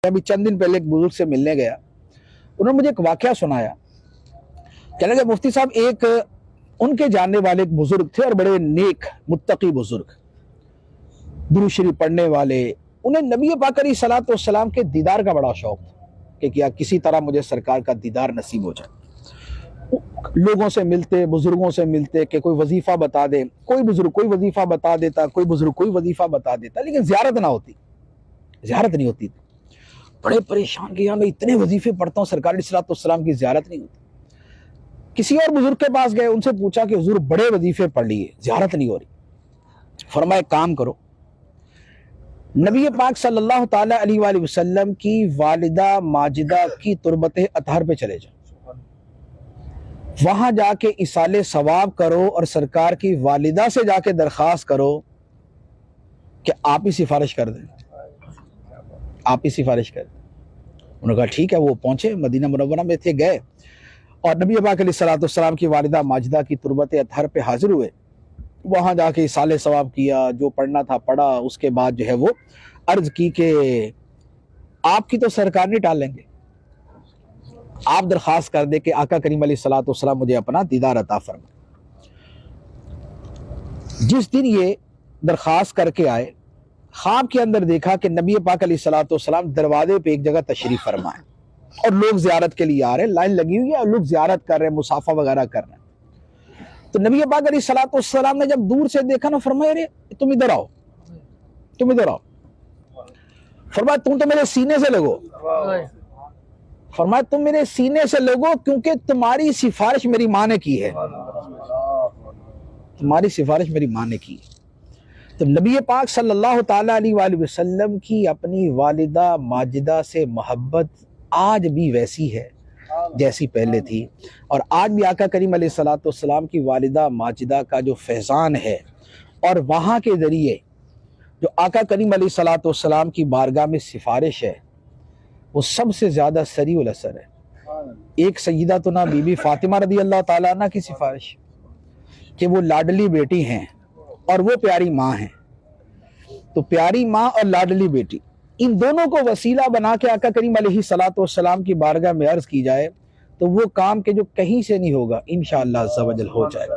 अभी चंद दिन पहले एक बुजुर्ग से मिलने गया, उन्होंने मुझे एक वाकया सुनाया। कहने लगे मुफ्ती साहब, एक उनके जानने वाले एक बुजुर्ग थे और बड़े नेक मुत्तकी बुजुर्ग, दुरूद शरीफ पढ़ने वाले। उन्हें नबी पाक अलैहिस्सलातु वस्सलाम के दीदार का बड़ा शौक था कि क्या किसी तरह मुझे सरकार का दीदार नसीब हो जाए। लोगों से मिलते, बुजुर्गों से मिलते कि कोई वजीफा बता दे, कोई बुजुर्ग कोई वजीफा बता देता, कोई बुजुर्ग कोई वजीफा बता देता, लेकिन जियारत ना होती, जियारत नहीं होती। बड़े परेशान कि यार मैं इतने वजीफे पढ़ता हूँ, सरकार अलैहिस्सलातु वस्सलाम की जियारत नहीं होती। किसी और बुजुर्ग के पास गए, उनसे पूछा कि हुजूर बड़े वजीफे पढ़ लिए, जियारत नहीं हो रही। फरमाया काम करो, नबी पाक सल्लल्लाहु ताला अलैहि वसल्लम की वालिदा माजिदा की तुरबत अतहर पे चले जाओ, वहां जाके इसाले सवाब करो और सरकार की वालिदा से जाके दरखास्त करो कि आप ही सिफारिश कर दें, आप ही सिफारिश कर दें। उन्होंने कहा ठीक है। वो पहुंचे, मदीना मुनव्वरा में थे, गए और नबी पाक अलैहिस्सलातु वस्सलाम की वालिदा माजिदा की तुरबत अतहर पे हाजिर हुए। वहां जाके इसाले सवाब किया, जो पढ़ना था पढ़ा। उसके बाद जो है वो अर्ज की कि आपकी तो सरकार नहीं टालेंगे, आप दरखास्त कर दे कि आका करीम अलैहिस्सलातु वस्सलाम मुझे अपना दीदार अता फरमाए। जिस दिन ये दरखास्त करके आए, ख्वाब के अंदर देखा कि नबी पाक अलैहिस्सलातु वस्सलाम दरवाजे पे एक जगह तशरीफ फरमाए और लोग जियारत के लिए आ रहे हैं, लाइन लगी हुई है और लोग जियारत कर रहे हैं, मुसाफा वगैरह कर रहे हैं। तो नबी पाक अलैहिस्सलातु वस्सलाम ने जब दूर से देखा ना, फरमाया अरे तुम इधर आओ, तुम इधर आओ। फरमाया तुम तो मेरे सीने से लगो, फरमाया तुम मेरे सीने से लगो क्योंकि तुम्हारी सिफारिश मेरी माँ ने की है, तुम्हारी सिफारिश मेरी माँ ने की है। तो नबी पाक सल्लल्लाहु ताला अलैहि वसल्लम की अपनी वालिदा माजिदा से मोहब्बत आज भी वैसी है जैसी पहले थी। और आज भी आका करीम अलैहिस्सलातु वस्सलाम की वालिदा माजिदा का जो फैज़ान है और वहाँ के ज़रिए जो आका करीम अलैहिस्सलातु वस्सलाम की बारगाह में सिफारिश है, वो सबसे ज़्यादा सरीउल असर है। एक सय्यदतुना बीबी फातिमा रज़ी अल्लाह ताला अन्हा की सिफारिश कि वो लाडली बेटी हैं और वो प्यारी माँ हैं। तो प्यारी माँ और लाडली बेटी, इन दोनों को वसीला बना के आका करीम अलैहिस्सलातु वस्सलाम की बारगाह में अर्ज की जाए तो वो काम के जो कहीं से नहीं होगा, इंशाअल्लाह अज़्ज़ा वजल हो जाएगा।